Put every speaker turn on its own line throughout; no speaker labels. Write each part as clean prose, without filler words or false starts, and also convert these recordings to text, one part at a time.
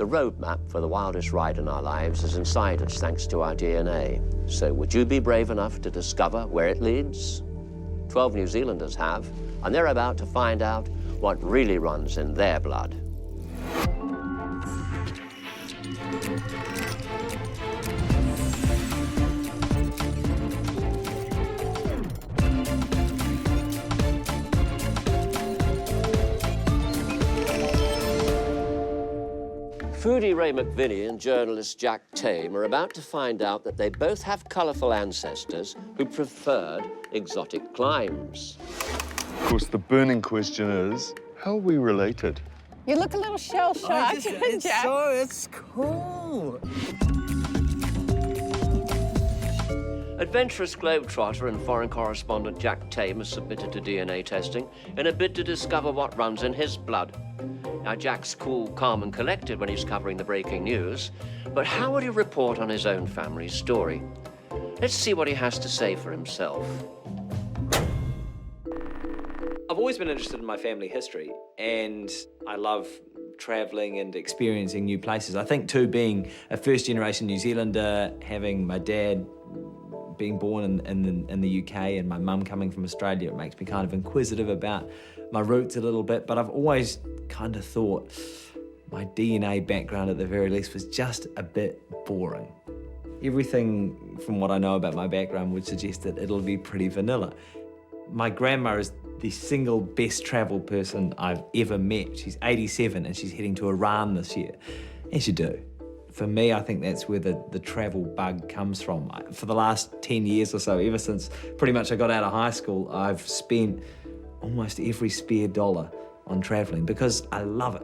The roadmap for the wildest ride in our lives is inside us thanks to our DNA. So would you be brave enough to discover where it leads? 12 New Zealanders have, and they're about to find out what really runs in their blood. Foodie Ray McVinnie and journalist Jack Tame are about to find out that they both have colourful ancestors who preferred exotic climes.
Of course, the burning question is, how are we related?
You look a little shell-shocked, Jack.
It's cool.
Adventurous globetrotter and foreign correspondent Jack Tame has submitted to DNA testing in a bid to discover what runs in his blood. Now, Jack's cool, calm and collected when he's covering the breaking news, but how would he report on his own family's story? Let's see what he has to say for himself.
I've always been interested in my family history, and I love travelling and experiencing new places. I think, too, being a first-generation New Zealander, having my dad being born in the UK and my mum coming from Australia, it makes me kind of inquisitive about my roots a little bit, but I've always kind of thought my DNA background, at the very least, was just a bit boring. Everything from what I know about my background would suggest that it'll be pretty vanilla. My grandma is the single best travelled person I've ever met. She's 87 and she's heading to Iran this year, as you do. For me, I think that's where the travel bug comes from. For the last 10 years or so, ever since pretty much I got out of high school, I've spent almost every spare dollar on travelling because I love it.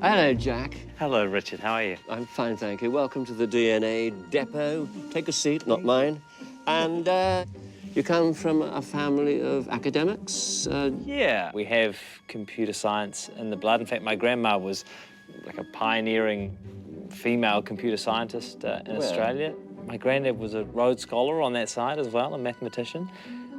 Hello, Jack.
Hello, Richard. How are you?
I'm fine, thank you. Welcome to the DNA depot. Take a seat, not mine. And you come from a family of academics?
Yeah, we have computer science in the blood. In fact, my grandma was like a pioneering female computer scientist in Australia. My granddad was a Rhodes Scholar on that side as well, a mathematician.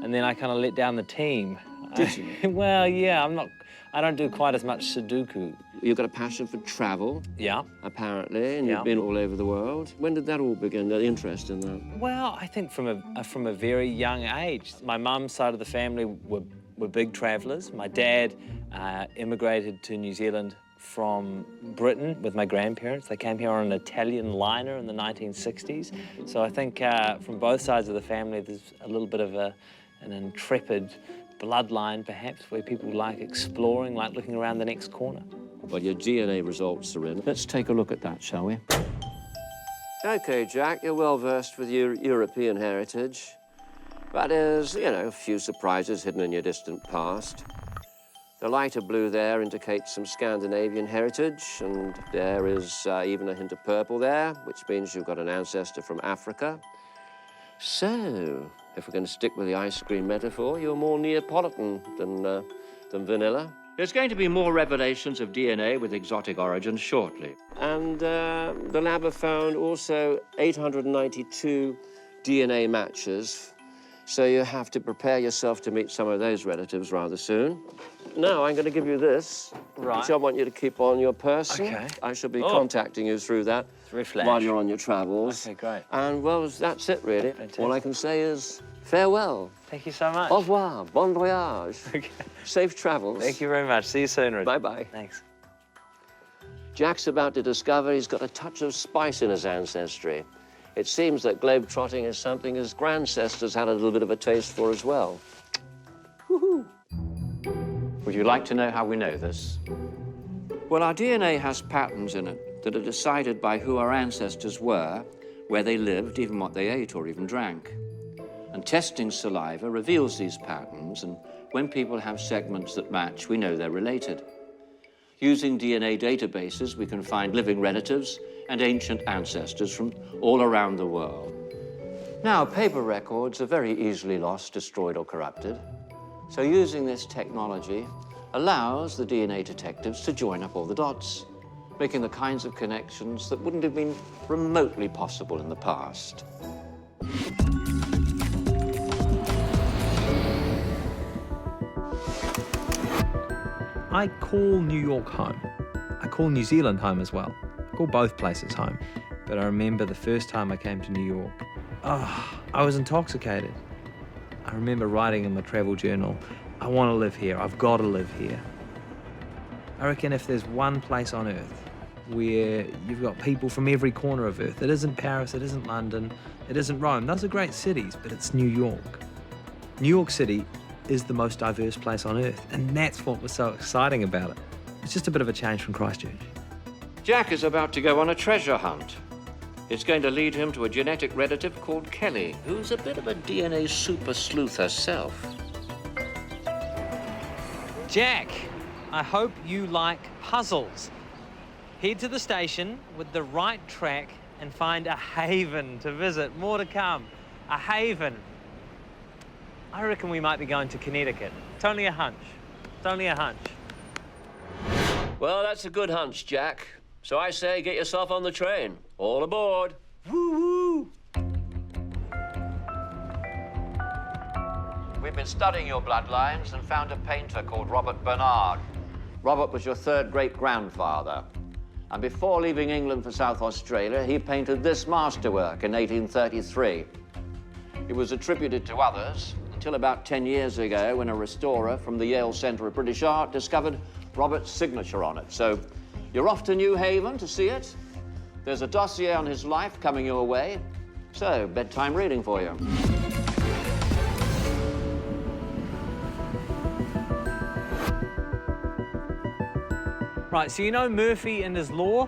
And then I kind of let down the team.
Did you?
Well, yeah, I don't do quite as much Sudoku.
You've got a passion for travel.
Yeah.
Apparently, and
Yeah.
you've been all over the world. When did that all begin, the interest in that?
Well, I think from a very young age. My mum's side of the family were big travellers. My dad immigrated to New Zealand from Britain with my grandparents. They came here on an Italian liner in the 1960s. So I think from both sides of the family, there's a little bit of an intrepid bloodline, perhaps, where people like exploring, like looking around the next corner.
Well, your DNA results are in. Let's take a look at that, shall we? OK, Jack, you're well versed with your European heritage. That is, you know, a few surprises hidden in your distant past. The lighter blue there indicates some Scandinavian heritage, and there is even a hint of purple there, which means you've got an ancestor from Africa. So, if we're going to stick with the ice cream metaphor, you're more Neapolitan than vanilla. There's going to be more revelations of DNA with exotic origins shortly. And the lab have found also 892 DNA matches, so you have to prepare yourself to meet some of those relatives rather soon. Now, I'm going to give you this, which I want you to keep on your person.
Okay.
I shall be contacting you through that while you're on your travels.
Okay, great.
And, well, that's it, really.
Fantastic.
All I can say is farewell.
Thank you so much.
Au revoir. Bon voyage.
Okay.
Safe travels.
Thank you very much. See you soon, Richard.
Bye-bye.
Thanks.
Jack's about to discover he's got a touch of spice in his ancestry. It seems that globetrotting is something his grandcestors had a little bit of a taste for as well. Woohoo! Would you like to know how we know this? Well, our DNA has patterns in it that are decided by who our ancestors were, where they lived, even what they ate or even drank. And testing saliva reveals these patterns, and when people have segments that match, we know they're related. Using DNA databases, we can find living relatives and ancient ancestors from all around the world. Now, paper records are very easily lost, destroyed, or corrupted. So using this technology allows the DNA detectives to join up all the dots, making the kinds of connections that wouldn't have been remotely possible in the past.
I call New York home. I call New Zealand home as well. I call both places home. But I remember the first time I came to New York, I was intoxicated. I remember writing in my travel journal, I want to live here, I've got to live here. I reckon if there's one place on earth where you've got people from every corner of earth, it isn't Paris, it isn't London, it isn't Rome, those are great cities, but it's New York. New York City is the most diverse place on earth, and that's what was so exciting about it. It's just a bit of a change from Christchurch.
Jack is about to go on a treasure hunt. It's going to lead him to a genetic relative called Kelly, who's a bit of a DNA super sleuth herself.
Jack, I hope you like puzzles. Head to the station with the right track and find a haven to visit. More to come. A haven. I reckon we might be going to Connecticut. It's only a hunch. It's only a hunch.
Well, that's a good hunch, Jack. So I say get yourself on the train. All aboard.
Woo-woo!
We've been studying your bloodlines and found a painter called Robert Bernard. Robert was your third great-grandfather. And before leaving England for South Australia, he painted this masterwork in 1833. It was attributed to others until about 10 years ago when a restorer from the Yale Centre of British Art discovered Robert's signature on it. So you're off to New Haven to see it. There's a dossier on his life coming your way. So, bedtime reading for you.
Right, so you know Murphy and his law?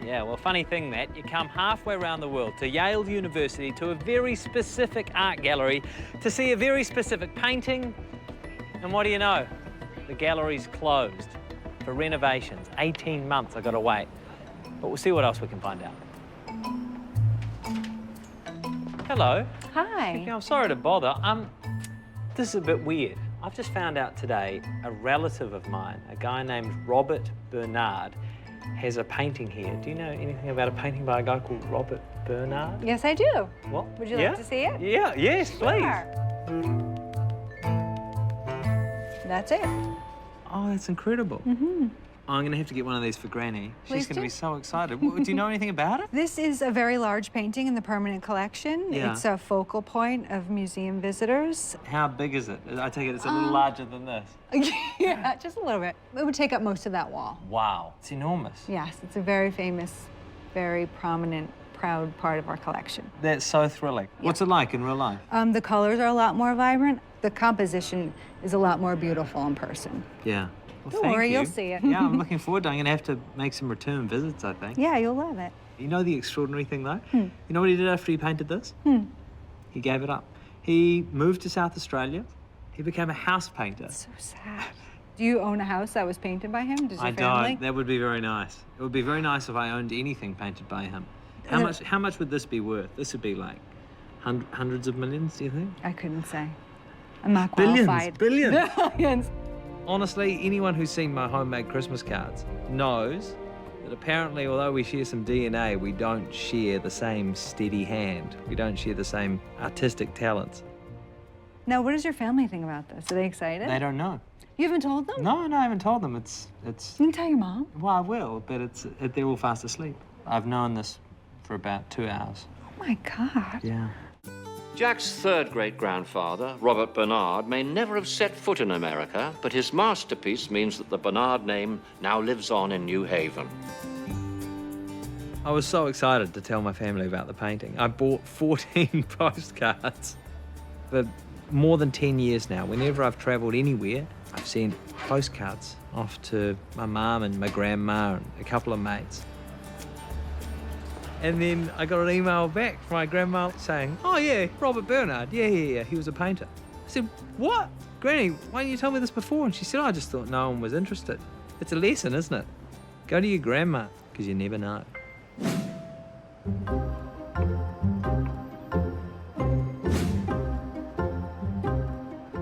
Yeah, well, funny thing that, you come halfway around the world to Yale University to a very specific art gallery to see a very specific painting, and what do you know? The gallery's closed for renovations. 18 months I gotta wait. But we'll see what else we can find out. Hello.
Hi.
I'm sorry to bother. This is a bit weird. I've just found out today a relative of mine, a guy named Robert Bernard, has a painting here. Do you know anything about a painting by a guy called Robert Bernard?
Yes, I do.
What?
Would you like to see it?
Yeah, yes, please.
Sure. That's it.
Oh, that's incredible.
Mm-hmm.
I'm going to have to get one of these for Granny. She's
Please
going to
do.
be so excited. Do you know anything about it?
This is a very large painting in the permanent collection.
Yeah.
It's a focal point of museum visitors.
How big is it? I take it it's a little larger than this.
Yeah, just a little bit. It would take up most of that wall.
Wow, it's enormous.
Yes, it's a very famous, very prominent, proud part of our collection.
That's so thrilling. What's it like in real life?
The colors are a lot more vibrant. The composition is a lot more beautiful in person.
Yeah. Well,
Don't
thank
worry,
you.
you'll see it.
Yeah, I'm looking forward to it. I'm going to have to make some return visits, I think.
Yeah, you'll love it.
You know the extraordinary thing, though? You know what he did after he painted this? He gave it up. He moved to South Australia. He became a house painter.
So sad. Do you own a house that was painted by him? Does your
I
family?
don't. That would be very nice. It would be very nice if I owned anything painted by him. How much would this be worth? This would be like hundreds of millions, do you think?
I couldn't say. I'm not qualified.
Billions.
Billions.
Honestly, anyone who's seen my homemade Christmas cards knows that apparently, although we share some DNA, we don't share the same steady hand. We don't share the same artistic talents.
Now, what does your family think about this? Are they excited?
They don't know.
You haven't told them?
No, I haven't told them. It's.
You can tell your mom.
Well, I will, but they're all fast asleep. I've known this for about 2 hours.
Oh my God.
Yeah.
Jack's third great-grandfather, Robert Bernard, may never have set foot in America, but his masterpiece means that the Bernard name now lives on in New Haven.
I was so excited to tell my family about the painting. I bought 14 postcards for more than 10 years now. Whenever I've travelled anywhere, I've sent postcards off to my mum and my grandma and a couple of mates. And then I got an email back from my grandma saying, oh yeah, Robert Bernard, yeah, he was a painter. I said, what? Granny, why didn't you tell me this before? And she said, I just thought no one was interested. It's a lesson, isn't it? Go to your grandma, because you never know.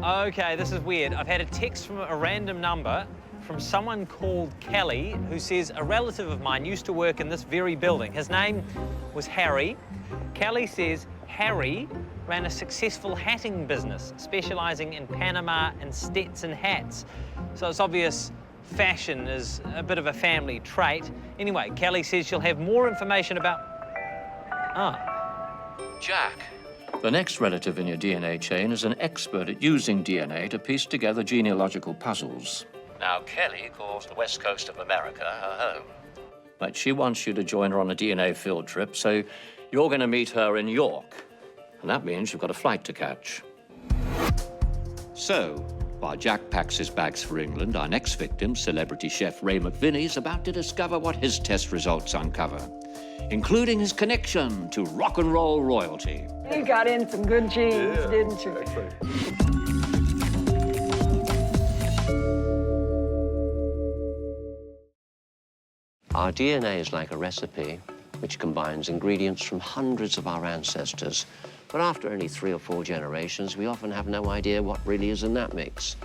Okay, this is weird. I've had a text from a random number from someone called Kelly, who says a relative of mine used to work in this very building. His name was Harry. Kelly says Harry ran a successful hatting business, specialising in Panama and Stetson hats. So it's obvious fashion is a bit of a family trait. Anyway, Kelly says she'll have more information about...
Jack. The next relative in your DNA chain is an expert at using DNA to piece together genealogical puzzles. Now, Kelly calls the west coast of America her home. But she wants you to join her on a DNA field trip, so you're going to meet her in York. And that means you've got a flight to catch. So, while Jack packs his bags for England, our next victim, celebrity chef Ray McVinnie, is about to discover what his test results uncover, including his connection to rock and roll royalty.
You got in some good genes, didn't you?
Our DNA is like a recipe which combines ingredients from hundreds of our ancestors. But after only 3 or 4 generations, we often have no idea what really is in that mix.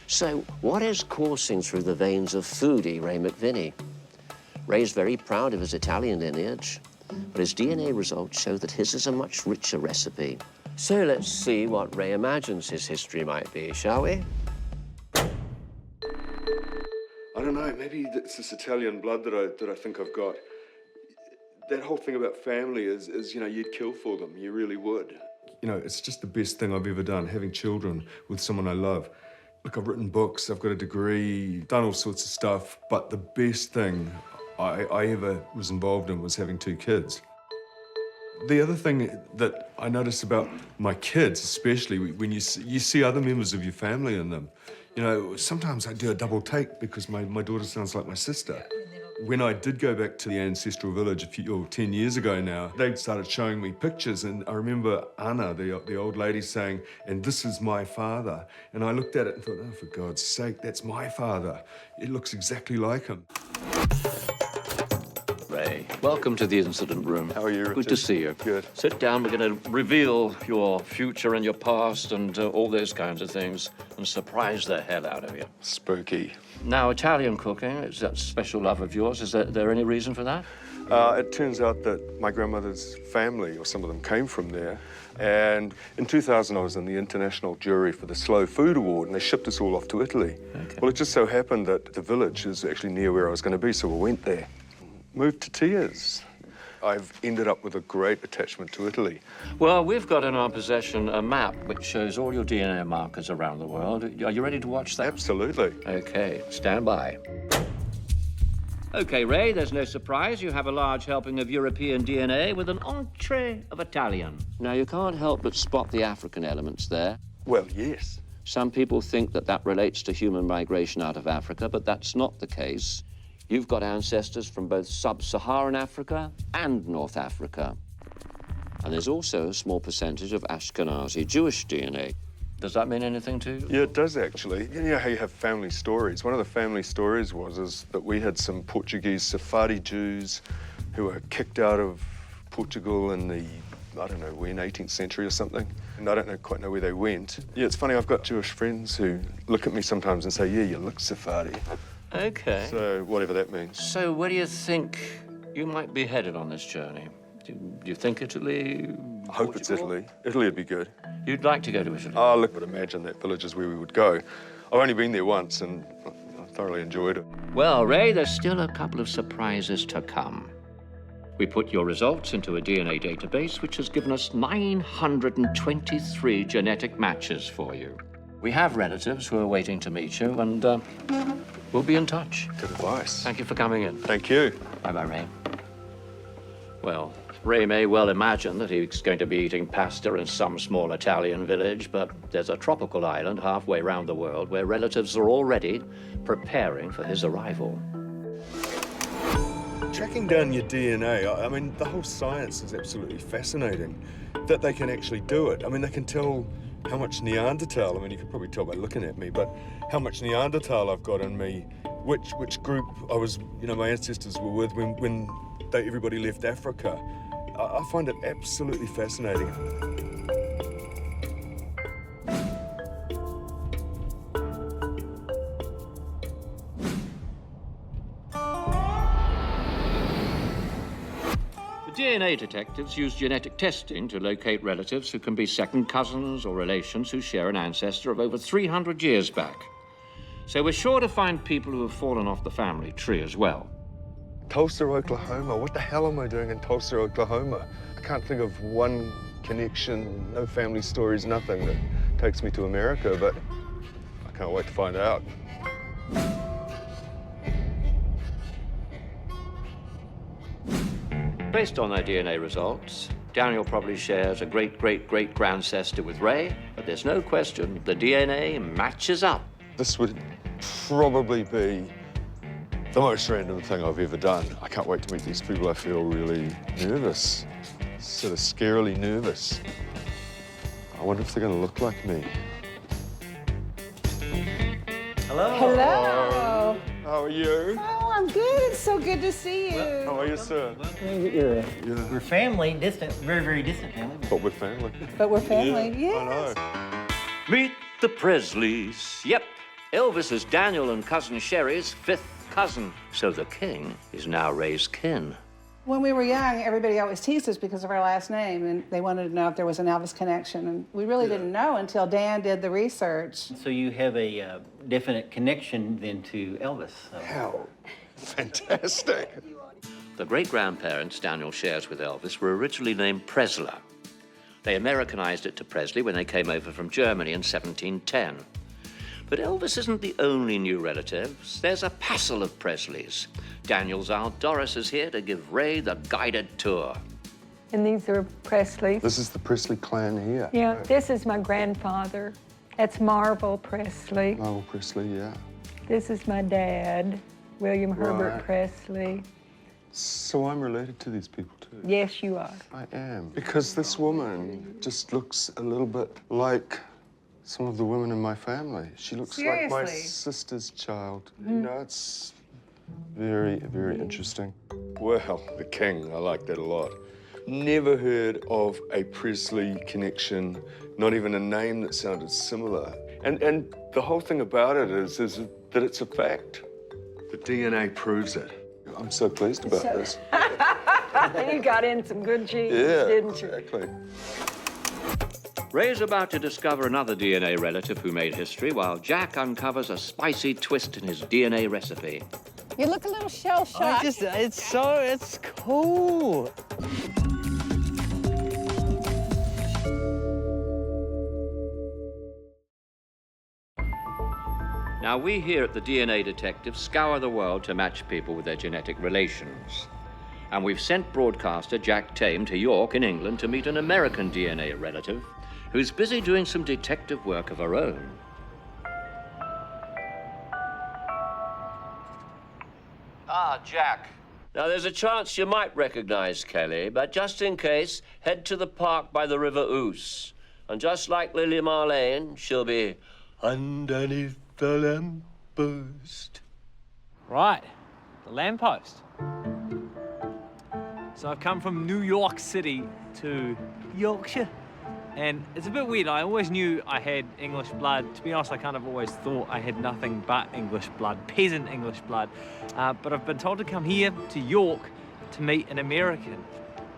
So what is coursing through the veins of foodie Ray McVinnie? Ray's very proud of his Italian lineage, but his DNA results show that his is a much richer recipe. So let's see what Ray imagines his history might be, shall we?
I don't know, maybe it's this Italian blood that I think I've got. That whole thing about family is, you know, you'd kill for them, you really would. You know, it's just the best thing I've ever done, having children with someone I love. Look, I've written books, I've got a degree, done all sorts of stuff, but the best thing I ever was involved in was having 2 kids. The other thing that I notice about my kids, especially when you see other members of your family in them, you know, sometimes I do a double take because my daughter sounds like my sister. When I did go back to the ancestral village 10 years ago now, they started showing me pictures, and I remember Anna, the old lady, saying, "And this is my father." And I looked at it and thought, oh, for God's sake, that's my father. It looks exactly like him.
Ray, welcome to the incident room.
How are you, Richard?
Good to see you.
Good.
Sit down. We're going to reveal your future and your past and all those kinds of things and surprise the hell out of you.
Spooky.
Now, Italian cooking, is that special love of yours? Is there any reason for that?
It turns out that my grandmother's family, or some of them, came from there. And in 2000, I was in the international jury for the Slow Food Award, and they shipped us all off to Italy.
Okay.
Well, it just so happened that the village is actually near where I was going to be, so we went there. Moved to tears. I've ended up with a great attachment to Italy.
Well, we've got in our possession a map which shows all your DNA markers around the world. Are you ready to watch that?
Absolutely.
Okay, stand by. Okay, Ray, there's no surprise. You have a large helping of European DNA with an entree of Italian. Now, you can't help but spot the African elements there.
Well, yes.
Some people think that that relates to human migration out of Africa, but that's not the case. You've got ancestors from both sub-Saharan Africa and North Africa. And there's also a small percentage of Ashkenazi Jewish DNA. Does that mean anything to you?
Yeah, it does, actually. You know how you have family stories? One of the family stories is that we had some Portuguese Sephardi Jews who were kicked out of Portugal in the, I don't know, when, 18th century or something. And I don't quite know where they went. Yeah, it's funny, I've got Jewish friends who look at me sometimes and say, yeah, you look Sephardi.
Okay.
So, whatever that means.
So where do you think you might be headed on this journey? Do you think Italy?
I hope it's Italy. Italy would be good.
You'd like to go to Italy?
Oh, look, I would imagine that village is where we would go. I've only been there once and I thoroughly enjoyed it.
Well, Ray, there's still a couple of surprises to come. We put your results into a DNA database, which has given us 923 genetic matches for you. We have relatives who are waiting to meet you, and we'll be in touch.
Good advice.
Thank you for coming in.
Thank you.
Bye-bye, Ray. Well, Ray may well imagine that he's going to be eating pasta in some small Italian village, but there's a tropical island halfway around the world where relatives are already preparing for his arrival.
Tracking down your DNA, I mean, the whole science is absolutely fascinating. That they can actually do it. I mean, they can tell how much Neanderthal, I mean, you can probably tell by looking at me, but how much Neanderthal I've got in me, which group I was, you know, my ancestors were with when everybody left Africa. I find it absolutely fascinating.
DNA detectives use genetic testing to locate relatives who can be second cousins or relations who share an ancestor of over 300 years back.
So we're sure to find people who have fallen off the family tree as well.
Tulsa, Oklahoma. What the hell am I doing in Tulsa, Oklahoma? I can't think of one connection, no family stories, nothing that takes me to America, but I can't wait to find out.
Based on their DNA results, Daniel probably shares a great-great-great-grandancestor with Ray, but there's no question the DNA matches up.
This would probably be the most random thing I've ever done. I can't wait to meet these people. I feel really nervous, sort of scarily nervous. I wonder if they're going to look like me.
Hello.
Hello.
How are you?
Oh, I'm good. It's so good to see you.
How are you, sir?
We're family, distant, very, very distant family.
But we're family.
But we're family.
Yeah,
Yes.
I know.
Meet the Presleys. Yep, Elvis is Daniel and cousin Sherry's fifth cousin, so the king is now Ray's kin.
When we were young, everybody always teased us because of our last name, and they wanted to know if there was an Elvis connection. And we really didn't know until Dan did the research.
So you have a definite connection then to Elvis. So.
How fantastic.
The great-grandparents Daniel shares with Elvis were originally named Presley. They Americanized it to Presley when they came over from Germany in 1710. But Elvis isn't the only new relatives. There's a passel of Presleys. Daniel's Aunt Doris is here to give Ray the guided tour.
And these are Presley's.
This is the Presley clan here.
Yeah, this is my grandfather. That's Marvel Presley.
Oh, Presley, yeah.
This is my dad, William Herbert
Right.
Presley.
So I'm related to these people too?
Yes, you are.
I am. Because this woman just looks a little bit like some of the women in my family. She looks like my
Seriously?
sister's child. You know, it's very, very interesting. Well, the king, I like that a lot. Never heard of a Presley connection, not even a name that sounded similar. And the whole thing about it is that it's a fact. The DNA proves it. I'm so pleased about this.
And you got in some good genes,
Yeah,
didn't you?
exactly.
Ray's about to discover another DNA relative who made history, while Jack uncovers a spicy twist in his DNA recipe.
You look a little shell-shocked.
It's cool.
Now, we here at the DNA Detective scour the world to match people with their genetic relations. And we've sent broadcaster Jack Tame to York in England to meet an American DNA relative who's busy doing some detective work of her own. Ah, Jack. Now, there's a chance you might recognize Kelly, but just in case, head to the park by the River Ouse. And just like Lily Marlene, she'll be underneath the lamppost.
Right, the lamppost. So I've come from New York City to Yorkshire. And it's a bit weird. I always knew I had English blood. To be honest, I kind of always thought I had nothing but English blood, peasant English blood. But I've been told to come here to York to meet an American.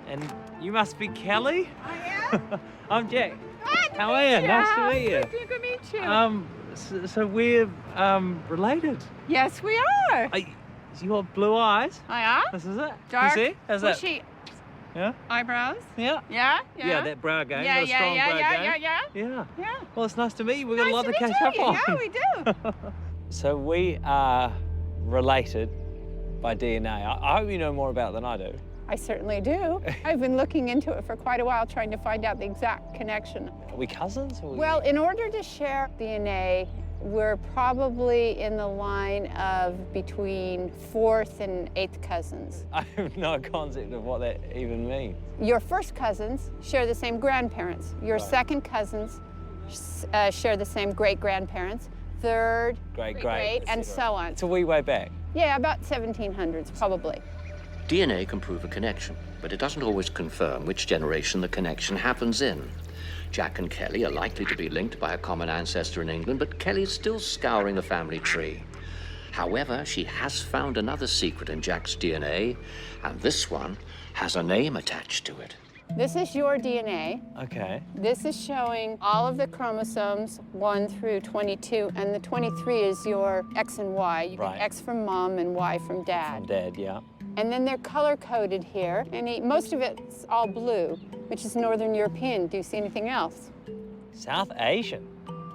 And you must be Kelly?
I am.
I'm Jack.
Hi,
How are you? Nice to meet you.
Good to meet you.
So we're related.
Yes, we are.
You got blue eyes.
I am.
This is it.
Dark,
You see? How's that?
bushy
Yeah.
eyebrows.
Yeah.
Yeah.
Yeah, that brow game.
Yeah,
got a strong brow game.
yeah.
Yeah.
Yeah.
Well, it's nice to meet you. We've got a lot to
Nice
catch up
meet you.
on.
Yeah, we do.
So we are related by DNA. I hope you know more about it than I do.
I certainly do. I've been looking into it for quite a while, trying to find out the exact connection.
Are we cousins?
Well, in order to share DNA, we're probably in the line of between 4th and 8th cousins.
I have no concept of what that even means.
Your first cousins share the same grandparents. Your second cousins share the same great-grandparents. Third, great, and so on.
It's a wee way back.
Yeah, about 1700s, probably.
DNA can prove a connection, but it doesn't always confirm which generation the connection happens in. Jack and Kelly are likely to be linked by a common ancestor in England, but Kelly's still scouring the family tree. However, she has found another secret in Jack's DNA, and this one has a name attached to it.
This is your DNA.
Okay.
This is showing all of the chromosomes 1 through 22, and the 23 is your X and Y. You
Right.
get X from mom and Y from dad.
From Dad, yeah.
And then they're color-coded here, and most of it's all blue, which is Northern European. Do you see anything else?
South Asian.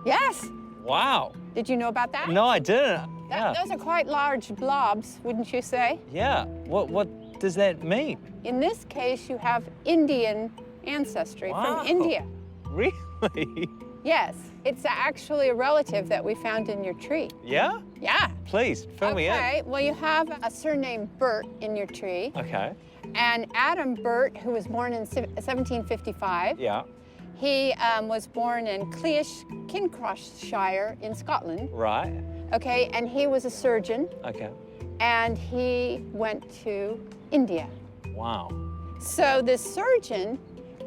Yes!
Wow.
Did you know about that?
No, I didn't. Yeah.
Those are quite large blobs, wouldn't you say?
Yeah. What does that mean?
In this case, you have Indian ancestry
Wow.
from India.
Really?
Yes, it's actually a relative that we found in your tree.
Yeah?
Yeah.
Please, fill me in.
Okay, well, you have a surname Burt in your tree.
Okay.
And Adam Burt, who was born in 1755,
Yeah.
he was born in Cleash, Kincroshire in Scotland.
Right.
Okay, and he was a surgeon,
Okay.
and he went to India.
Wow.
So this surgeon,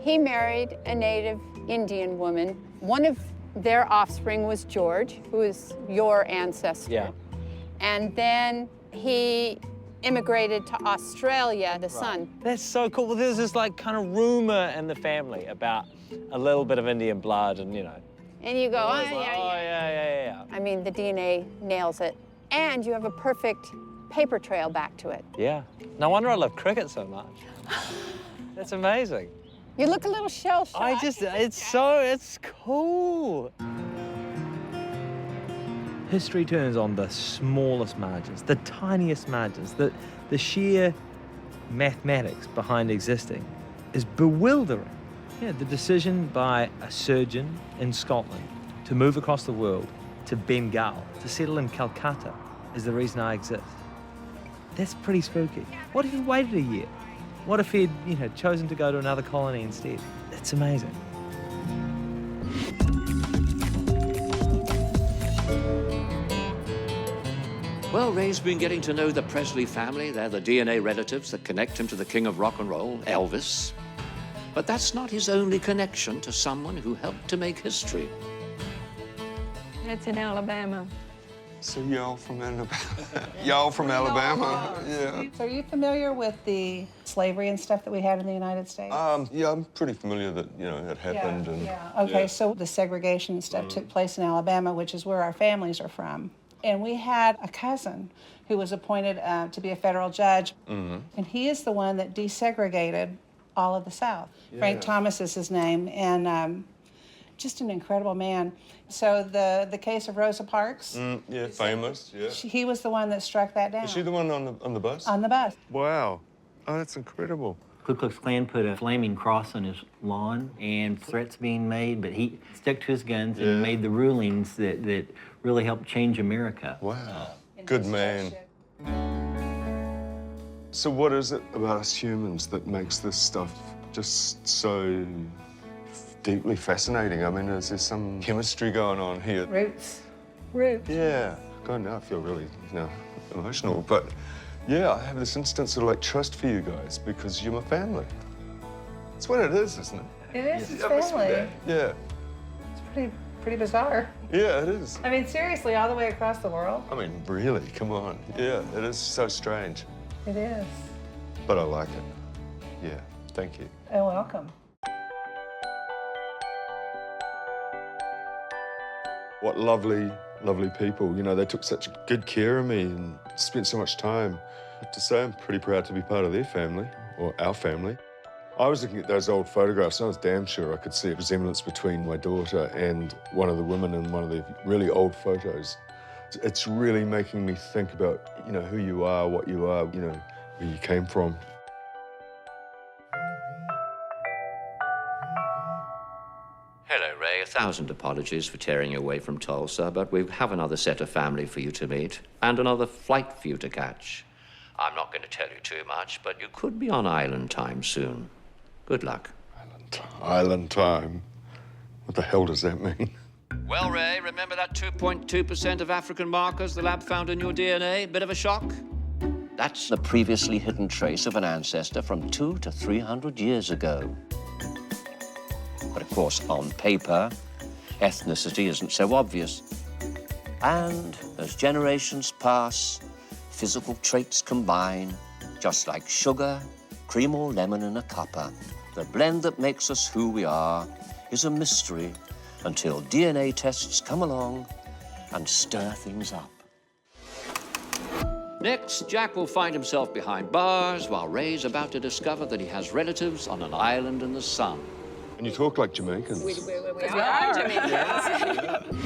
he married a native Indian woman. One of their offspring was George, who is your ancestor.
Yeah.
And then he immigrated to Australia, the son.
That's so cool. Well, there's this like kind of rumor in the family about a little bit of Indian blood, and you know.
And you go, oh,
It's like, yeah.
I mean, the DNA nails it. And you have a perfect paper trail back to it.
Yeah. No wonder I love cricket so much. That's amazing.
You look a little shell-shocked.
It's cool. History turns on the smallest margins, the tiniest margins, the sheer mathematics behind existing is bewildering. Yeah, the decision by a surgeon in Scotland to move across the world to Bengal, to settle in Calcutta, is the reason I exist. That's pretty spooky. What if he waited a year? What if he'd, chosen to go to another colony instead? It's amazing.
Well, Ray's been getting to know the Presley family. They're the DNA relatives that connect him to the king of rock and roll, Elvis. But that's not his only connection to someone who helped to make history.
It's in Alabama.
So y'all from Alabama? Y'all from Alabama? Yeah.
So are you familiar with the slavery and stuff that we had in the United States?
Yeah, I'm pretty familiar that, it happened.
Okay, so the segregation and stuff took place in Alabama, which is where our families are from. And we had a cousin who was appointed to be a federal judge, and he is the one that desegregated all of the South. Yeah. Frank Thomas is his name, and just an incredible man. So the case of Rosa Parks.
Yeah, famous, yeah.
He was the one that struck that down.
Is she the one on the bus?
On the bus.
Wow. Oh, that's incredible.
Ku Klux Klan put a flaming cross on his lawn and threats being made, but he stuck to his guns and made the rulings that really helped change America.
Wow. Good man. So what is it about us humans that makes this stuff just so deeply fascinating? I mean, is there some chemistry going on here?
Roots.
Yeah. God, now I feel really, emotional. But yeah, I have this instance of like trust for you guys because you're my family. That's what it is, isn't it?
It is. It's family.
Yeah.
It's pretty bizarre.
Yeah, it is.
I mean, seriously, all the way across the world.
I mean, really, come on. Yeah, it is so strange.
It is.
But I like it. Yeah, thank you.
Oh, welcome.
What lovely, lovely people. They took such good care of me and spent so much time. I have to say, I'm pretty proud to be part of their family, or our family. I was looking at those old photographs and I was damn sure I could see a resemblance between my daughter and one of the women in one of the really old photos. It's really making me think about, who you are, what you are, where you came from.
Hello, Ray. 1,000 apologies for tearing you away from Tulsa, but we have another set of family for you to meet and another flight for you to catch. I'm not going to tell you too much, but you could be on island time soon. Good luck.
Island time? What the hell does that mean?
Well, Ray, remember that 2.2% of African markers the lab found in your DNA? Bit of a shock? That's the previously hidden trace of an ancestor from 200 to 300 years ago. But of course, on paper, ethnicity isn't so obvious. And as generations pass, physical traits combine, just like sugar, cream or lemon in a cuppa. The blend that makes us who we are is a mystery until DNA tests come along and stir things up. Next, Jack will find himself behind bars while Ray's about to discover that he has relatives on an island in the sun.
And you talk like Jamaicans.
We are Jamaicans.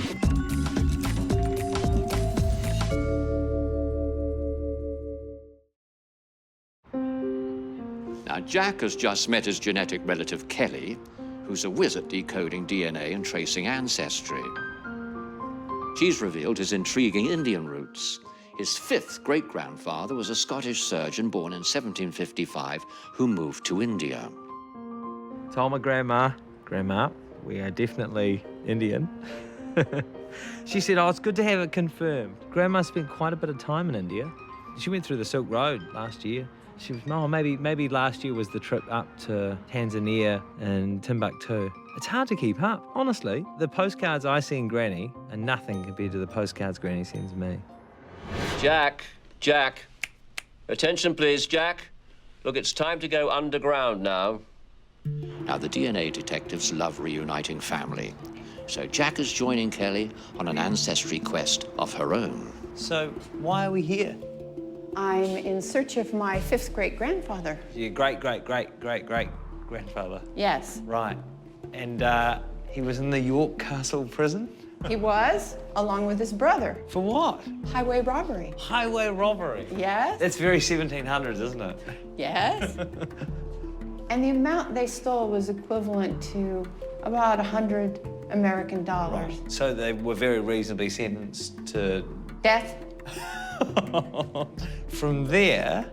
Now, Jack has just met his genetic relative Kelly, who's a whiz at decoding DNA and tracing ancestry. She's revealed his intriguing Indian roots. His fifth great-grandfather was a Scottish surgeon born in 1755 who moved to India.
Told my grandma, we are definitely Indian. She said, oh, it's good to have it confirmed. Grandma spent quite a bit of time in India. She went through the Silk Road last year. She was, oh, maybe last year was the trip up to Tanzania and Timbuktu. It's hard to keep up, honestly. The postcards I send Granny are nothing compared to the postcards Granny sends me.
Jack, attention please, Jack. Look, it's time to go underground now. Now, the DNA detectives love reuniting family, so Jack is joining Kelly on an ancestry quest of her own.
So, why are we here?
I'm in search of my fifth great-grandfather.
Your great-great-great-great-grandfather.
Yes.
Right. And he was in the York Castle prison?
He was, along with his brother.
For what?
Highway robbery.
Highway robbery?
Yes.
That's very 1700s, isn't it?
Yes. And the amount they stole was equivalent to about 100 American dollars.
Right. So they were very reasonably sentenced to...
Death.
From there,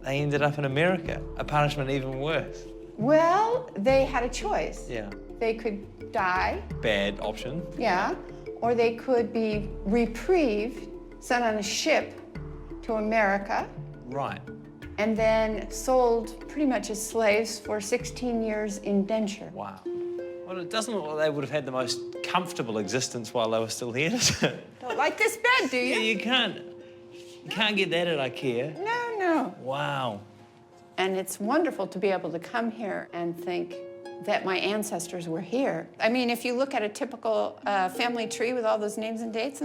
they ended up in America, a punishment even worse.
Well, they had a choice.
Yeah.
They could die.
Bad option.
Yeah. Or they could be reprieved, sent on a ship to America.
Right.
And then sold pretty much as slaves for 16 years indenture.
Wow. Well, it doesn't look like they would have had the most comfortable existence while they were still here, does it?
Don't like this bed, do you?
Yeah, you can't get that at IKEA.
No.
Wow.
And it's wonderful to be able to come here and think that my ancestors were here. I mean, if you look at a typical family tree with all those names and dates,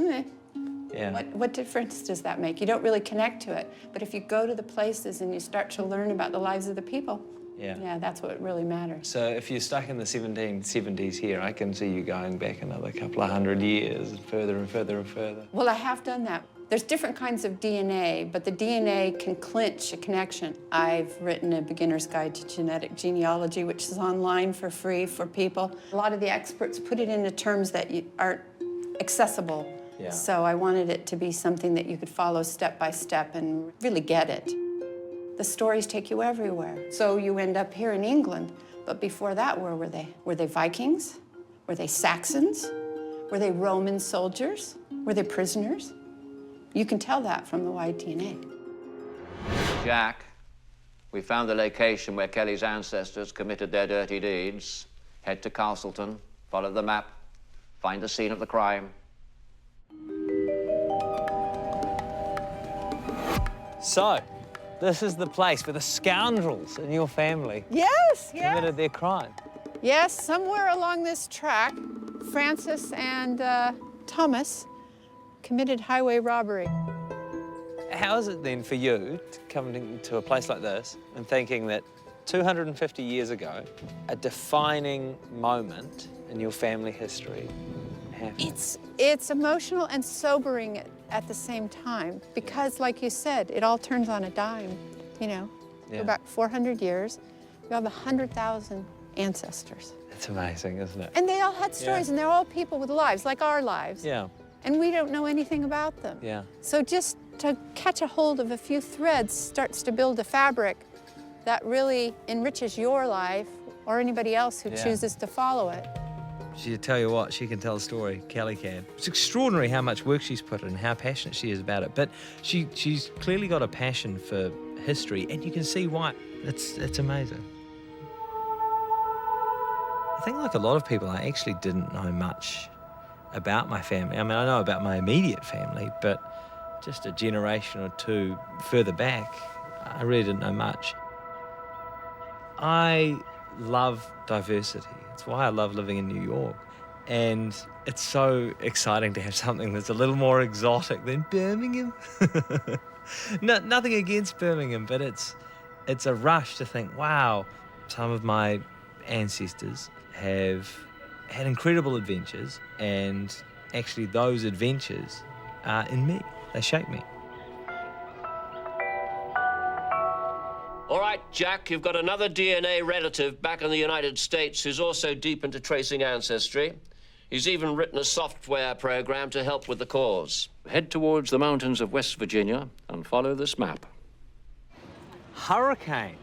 yeah.
What difference does that make? You don't really connect to it. But if you go to the places and you start to learn about the lives of the people, yeah, that's what really matters.
So if you're stuck in the 1770s here, I can see you going back another couple of hundred years and further and further and further.
Well, I have done that. There's different kinds of DNA, but the DNA can clinch a connection. I've written a beginner's guide to genetic genealogy, which is online for free for people. A lot of the experts put it into terms that aren't accessible.
Yeah.
So I wanted it to be something that you could follow step by step and really get it. The stories take you everywhere. So you end up here in England, but before that, where were they? Were they Vikings? Were they Saxons? Were they Roman soldiers? Were they prisoners? You can tell that from the wide DNA.
Jack, we found the location where Kelly's ancestors committed their dirty deeds. Head to Castleton, follow the map, find the scene of the crime.
So, this is the place where the scoundrels in your family committed their crime.
Yes, somewhere along this track, Francis and Thomas committed highway robbery.
How is it then for you coming to a place like this and thinking that 250 years ago, a defining moment in your family history happened?
It's emotional and sobering at the same time because, like you said, it all turns on a dime, you know. For about 400 years, we have 100,000 ancestors.
It's amazing, isn't it?
And they all had stories, and they're all people with lives, like our lives.
Yeah.
And we don't know anything about them.
Yeah.
So just to catch a hold of a few threads starts to build a fabric that really enriches your life or anybody else who chooses to follow it.
She'll tell you what, she can tell a story, Kelly can. It's extraordinary how much work she's put in and how passionate she is about it. But she's clearly got a passion for history, and you can see why. It's amazing. I think like a lot of people, I actually didn't know much about my family. I mean, I know about my immediate family, but just a generation or two further back, I really didn't know much. I love diversity. It's why I love living in New York. And it's so exciting to have something that's a little more exotic than Birmingham. No, nothing against Birmingham, but it's a rush to think, wow, some of my ancestors have had incredible adventures, and actually those adventures are in me. They shape me.
All right, Jack, you've got another DNA relative back in the United States who's also deep into tracing ancestry. He's even written a software program to help with the cause. Head towards the mountains of West Virginia and follow this map.
Hurricane.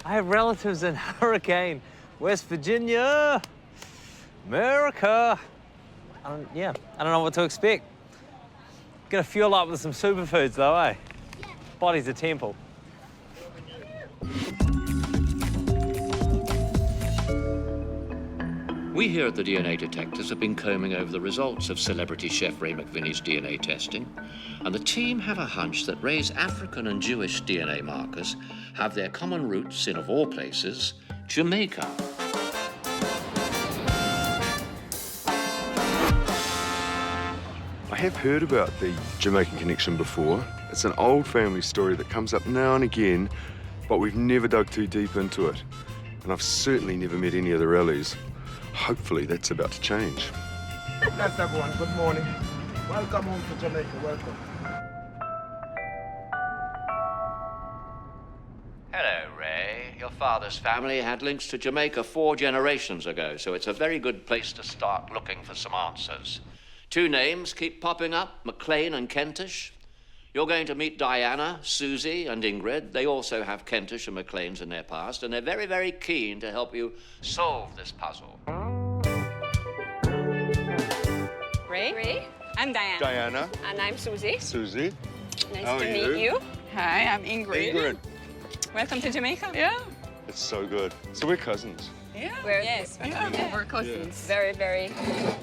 I have relatives in Hurricane, West Virginia, America. I don't know what to expect. Gonna fuel up with some superfoods though, eh? Body's a temple.
We here at the DNA Detectives have been combing over the results of celebrity chef Ray McVinnie's DNA testing, and the team have a hunch that Ray's African and Jewish DNA markers have their common roots in, of all places, Jamaica.
I have heard about the Jamaican connection before. It's an old family story that comes up now and again, but we've never dug too deep into it. And I've certainly never met any of the rallies. Hopefully that's about to change.
Yes, everyone, good morning. Welcome home to Jamaica, welcome.
Hello, Ray. Your father's family had links to Jamaica 4 generations ago, so it's a very good place to start looking for some answers. 2 names keep popping up, McLean and Kentish. You're going to meet Diana, Susie, and Ingrid. They also have Kentish and McLeans in their past, and they're very, very keen to help you solve this puzzle.
Ray. I'm Diana.
Diana.
And I'm Susie.
Susie.
Nice
How
to
are
meet you. Hi, I'm Ingrid.
Ingrid.
Welcome to Jamaica. Yeah.
It's so good. So we're cousins.
Yeah. We're cousins. Very, very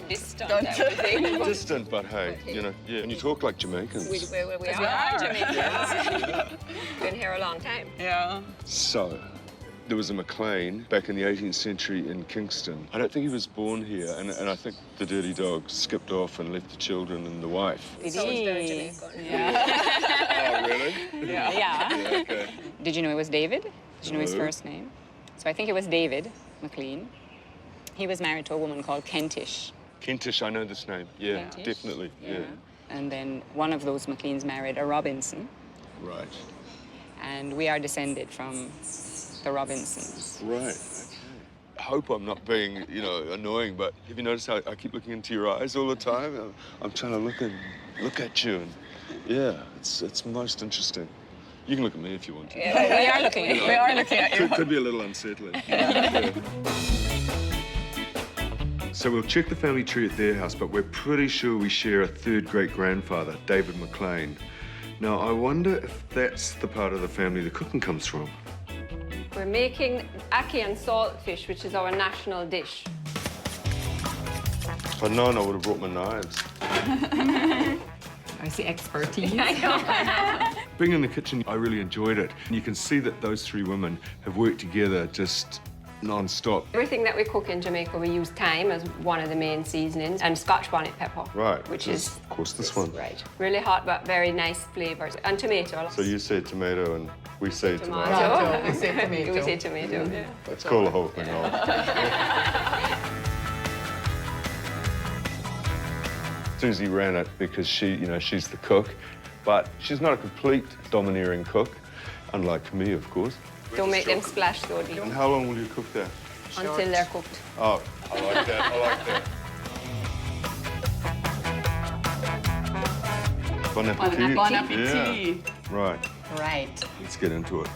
distant. I would think.
Distant, but hey, you know, yeah. And you talk like Jamaicans.
We are Jamaicans. Been here a long time. Yeah.
So, there was a McLean back in the 18th century in Kingston. I don't think he was born here, and I think the dirty dog skipped off and left the children and the wife.
It is very Jamaican.
Oh, really?
Yeah.
Okay.
Did you know it was David? Did you know his first name? So I think it was David McLean. He was married to a woman called Kentish.
Kentish, I know this name. Yeah,
Kentish?
definitely. Yeah.
And then one of those McLeans married a Robinson.
Right.
And we are descended from the Robinsons.
Right. Okay. I hope I'm not being, annoying, but have you noticed how I keep looking into your eyes all the time? I'm trying to look at you, and yeah, it's most interesting. You can look at me if you want to.
Yeah, we are looking at you. We are looking at you.
Could be a little unsettling. Yeah. So we'll check the family tree at their house, but we're pretty sure we share a 3rd great-grandfather, David McLean. Now, I wonder if that's the part of the family the cooking comes from.
We're making ackee and saltfish, which is our national dish.
If I'd known, I would have brought my knives.
I see expertise.
Being in the kitchen, I really enjoyed it. And you can see that those 3 women have worked together just non-stop.
Everything that we cook in Jamaica, we use thyme as one of the main seasonings, and Scotch bonnet pepper.
Right.
Which is,
of course, this one.
Right. Really hot, but very nice flavors. And tomato.
So you say tomato, and we say tomato.
We say tomato.
We say tomato, yeah.
Let's call the whole thing off. Susie ran it because she's the cook, but she's not a complete domineering cook, unlike me, of course.
Don't make them splash so deep.
And how long will you cook that?
Until they're cooked.
Oh, I like that. Bon appetit.
Bon appetit.
Yeah. Right.
Right.
Let's get into it.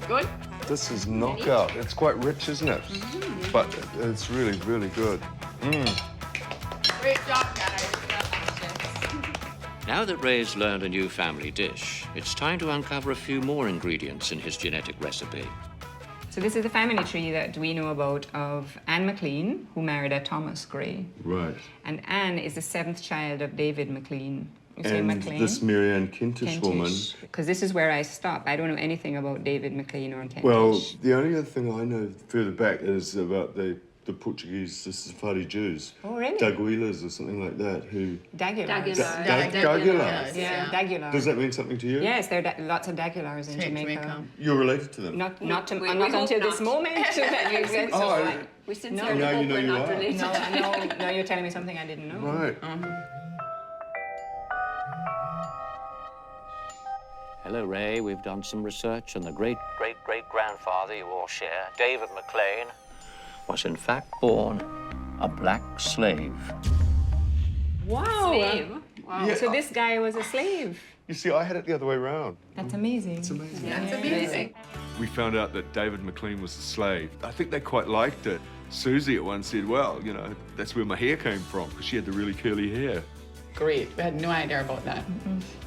Good?
This is knockout. It's quite rich, isn't it? Mm-hmm. But it's really, really good.
Great job, guys.
Now that Ray's learned a new family dish, it's time to uncover a few more ingredients in his genetic recipe.
So this is the family tree that we know about of Anne McLean, who married a Thomas Gray.
Right.
And Anne is the 7th child of David McLean, You say
and
McLean?
this Marianne Kentish woman.
Because this is where I stop. I don't know anything about David McLean or Kentish.
Well, the only other thing I know further back is about the Portuguese, the Sephardi Jews.
Oh, really?
Daguilas or something like that, who...
Dagulars.
Dagulars?
Yeah, Dagulars.
Does that mean something to you?
Yes, there are lots of Dagulars in Jamaica.
You're related to them?
Not until this moment that you said so.
Oh,
We sincerely
now
hope
you know
we're
you
not
are.
related.
No, you're telling me something I didn't know.
Right.
Hello, Ray. We've done some research, and the great-great-great-grandfather you all share, David McLean, was in fact born a black slave.
Wow.
Slave?
Wow.
Yeah.
So this guy was a slave.
You see, I had it the other way around.
That's amazing.
It's amazing.
That's amazing.
We found out that David McLean was a slave. I think they quite liked it. Susie at once said, well, you know, that's where my hair came from, because she had the really curly hair.
Great. We had no idea about that.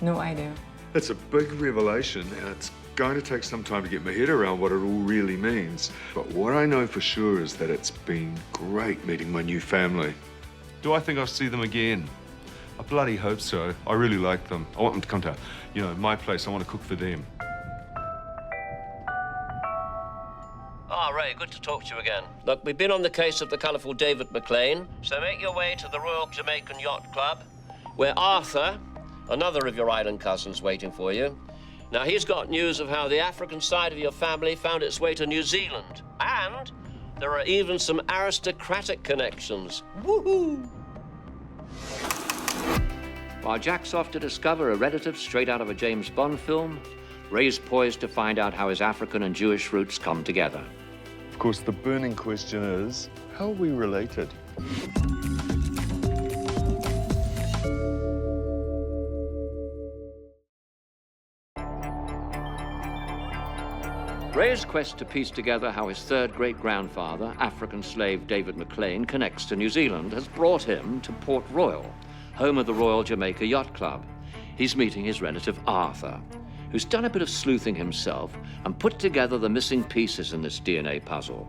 No idea.
It's a big revelation, and it's going to take some time to get my head around what it all really means. But what I know for sure is that it's been great meeting my new family. Do I think I'll see them again? I bloody hope so. I really like them. I want them to come to, you know, my place. I want to cook for them.
Ray, good to talk to you again. Look, we've been on the case of the colourful David McLean, so make your way to the Royal Jamaican Yacht Club, where Arthur, another of your island cousins, waiting for you. Now, he's got news of how the African side of your family found its way to New Zealand, and there are even some aristocratic connections. Woohoo! While Jack's off to discover a relative straight out of a James Bond film, Ray's poised to find out how his African and Jewish roots come together.
Of course, the burning question is, how are we related?
Ray's quest to piece together how his third great-grandfather, African slave David McLean, connects to New Zealand has brought him to Port Royal, home of the Royal Jamaica Yacht Club. He's meeting his relative Arthur, who's done a bit of sleuthing himself and put together the missing pieces in this DNA puzzle.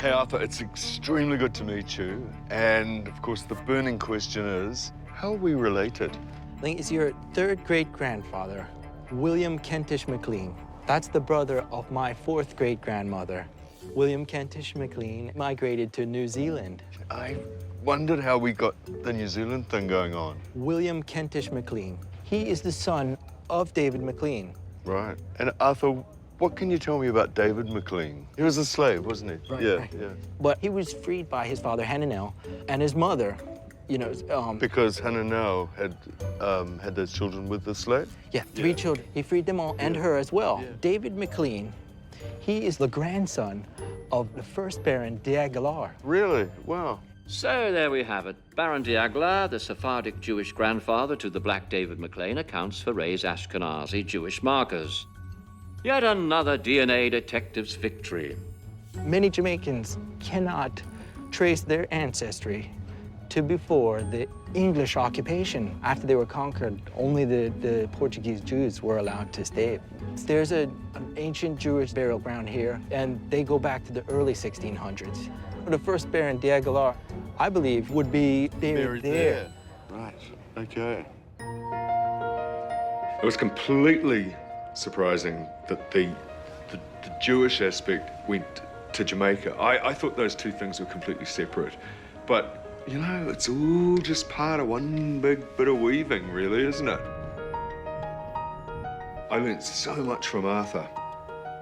Hey, Arthur, it's extremely good to meet you. And, of course, the burning question is, how are we related?
I think it's your third great-grandfather, William Kentish McLean. That's the brother of my fourth great-grandmother. William Kentish McLean migrated to New Zealand.
I wondered how we got the New Zealand thing going on.
William Kentish McLean. He is the son of David McLean.
Right. And Arthur, what can you tell me about David McLean? He was a slave, wasn't he?
Right,
yeah,
right.
yeah.
But he was freed by his father, Hananel, and his mother, you know...
because Hananel had those children with the slave?
Yeah, three children. He freed them all, and her as well. Yeah. David McLean, he is the grandson of the first Baron d'Aguilar.
Really? Wow.
So there we have it. Baron d'Aguilar, the Sephardic Jewish grandfather to the black David McLean, accounts for Ray's Ashkenazi Jewish markers. Yet another DNA detective's victory.
Many Jamaicans cannot trace their ancestry to before the English occupation. After they were conquered, only the Portuguese Jews were allowed to stay. There's an ancient Jewish burial ground here, and they go back to the early 1600s. The first Baron d'Aguilar, I believe, would be buried there.
Right, okay. It was completely surprising that the Jewish aspect went to Jamaica. I thought those two things were completely separate. But, you know, it's all just part of one big bit of weaving, really, isn't it? I learned so much from Arthur.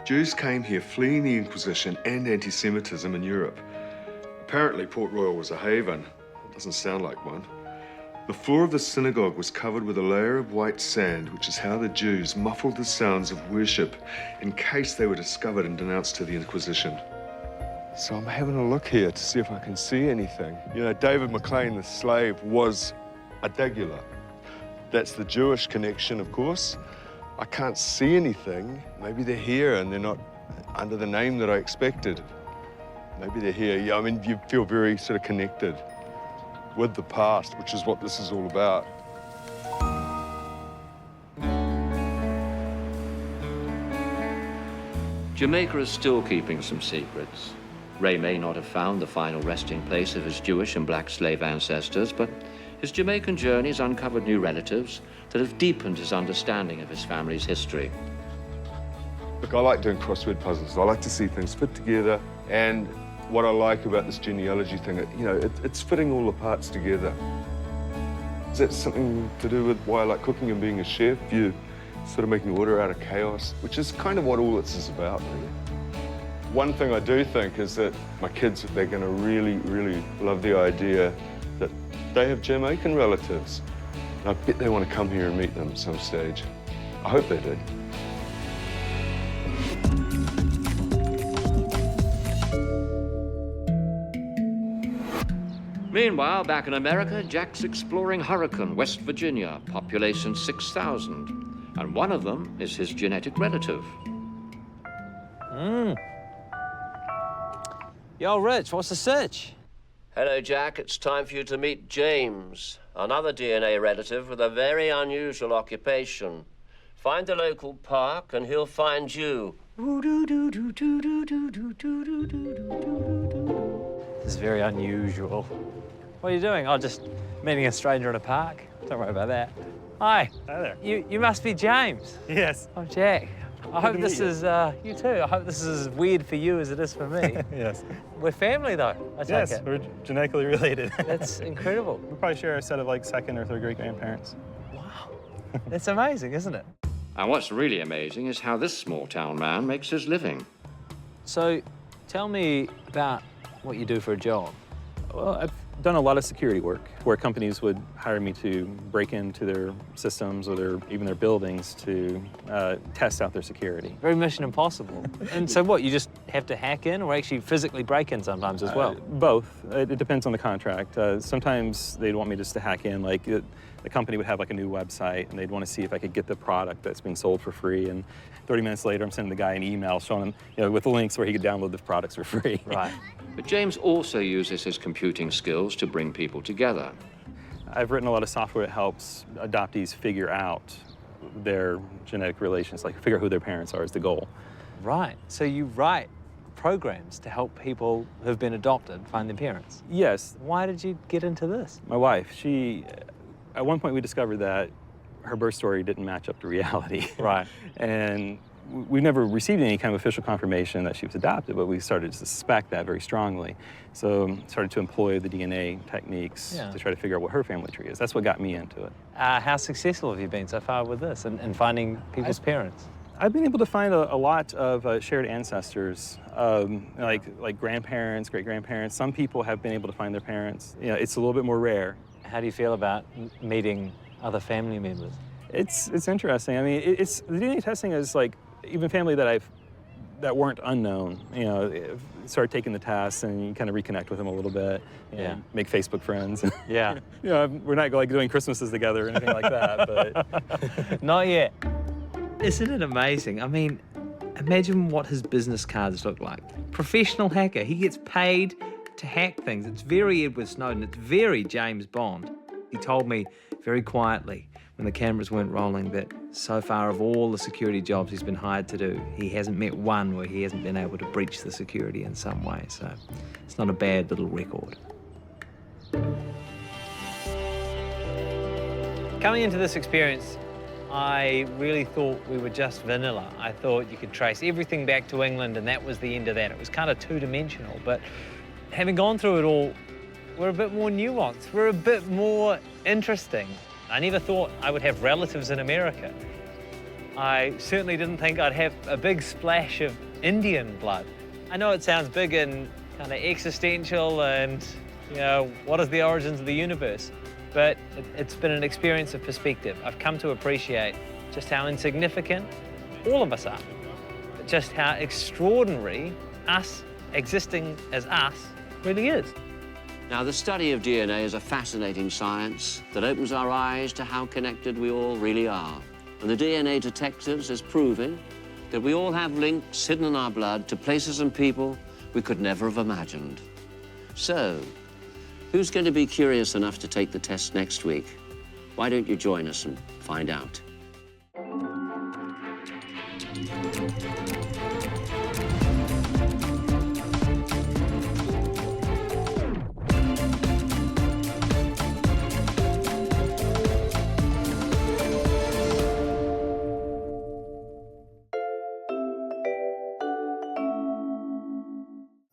Jews came here fleeing the Inquisition and anti-Semitism in Europe. Apparently, Port Royal was a haven. It doesn't sound like one. The floor of the synagogue was covered with a layer of white sand, which is how the Jews muffled the sounds of worship in case they were discovered and denounced to the Inquisition. So I'm having a look here to see if I can see anything. You know, David McLean, the slave, was a Dagular. That's the Jewish connection, of course. I can't see anything. Maybe they're here and they're not under the name that I expected. Maybe they're here. Yeah, I mean, you feel very sort of connected with the past, which is what this is all about.
Jamaica is still keeping some secrets. Ray may not have found the final resting place of his Jewish and black slave ancestors, but
His Jamaican journeys uncovered new relatives that have deepened his understanding of his family's history.
Look, I like doing crossword puzzles. I like to see things fit together, and what I like about this genealogy thing, it's fitting all the parts together. Is that something to do with why I like cooking and being a chef? You sort of making order out of chaos, which is kind of what all this is about, really. One thing I do think is that my kids, they're going to really, really love the idea that they have Jamaican relatives. And I bet they want to come here and meet them at some stage. I hope they do.
Meanwhile, back in America, Jack's exploring Hurricane, West Virginia, population 6,000. And one of them is his genetic relative.
Yo, Rich, what's the search?
Hello, Jack. It's time for you to meet James, another DNA relative with a very unusual occupation. Find the local park and he'll find you.
This is very unusual. What are you doing? Oh, just meeting a stranger in a park. Don't worry about that. Hi.
Hi there.
You must be James.
Yes.
I'm Jack. I hope this is, you too. I hope this is as weird for you as it is for me.
Yes.
We're family, though, I take
Yes,
it.
we're genetically related.
That's incredible.
We probably share a set of like second or third great grandparents.
Wow. That's amazing, isn't it?
And what's really amazing is how this small-town man makes his living.
So, tell me about what you do for a job.
Well, I've done a lot of security work where companies would hire me to break into their systems or even their buildings to test out their security.
Very Mission Impossible. And so what, you just have to hack in or actually physically break in sometimes as well?
Both. It depends on the contract. Sometimes they'd want me just to hack in, like the company would have like a new website and they'd want to see if I could get the product that's being sold for free, and 30 minutes later I'm sending the guy an email showing him, with the links where he could download the products for free.
Right.
But James also uses his computing skills to bring people together.
I've written a lot of software that helps adoptees figure out their genetic relations, like figure out who their parents are is the goal.
Right. So you write programs to help people who've been adopted find their parents?
Yes.
Why did you get into this?
My wife, at one point we discovered that her birth story didn't match up to reality.
Right.
And we never received any kind of official confirmation that she was adopted, but we started to suspect that very strongly. So started to employ the DNA techniques to try to figure out what her family tree is. That's what got me into it.
How successful have you been so far with this and finding people's parents?
I've been able to find a lot of shared ancestors, like grandparents, great-grandparents. Some people have been able to find their parents. It's a little bit more rare.
How do you feel about meeting other family members?
It's interesting. I mean, the DNA testing is like, even family that weren't unknown, start taking the tests and you kind of reconnect with them a little bit, make Facebook friends.
Yeah.
We're not like doing Christmases together or anything like that, but.
Not yet. Isn't it amazing? I mean, imagine what his business cards look like. Professional hacker, he gets paid to hack things. It's very Edward Snowden, it's very James Bond. He told me very quietly when the cameras weren't rolling that so far of all the security jobs he's been hired to do, he hasn't met one where he hasn't been able to breach the security in some way. So it's not a bad little record. Coming into this experience, I really thought we were just vanilla. I thought you could trace everything back to England and that was the end of that. It was kind of two-dimensional, but having gone through it all, we're a bit more nuanced. We're a bit more interesting. I never thought I would have relatives in America. I certainly didn't think I'd have a big splash of Indian blood. I know it sounds big and kind of existential and, what is the origins of the universe? But it's been an experience of perspective. I've come to appreciate just how insignificant all of us are, but just how extraordinary us existing as us really is.
Now, the study of DNA is a fascinating science that opens our eyes to how connected we all really are. And the DNA detectives is proving that we all have links hidden in our blood to places and people we could never have imagined. So, who's going to be curious enough to take the test next week? Why don't you join us and find out?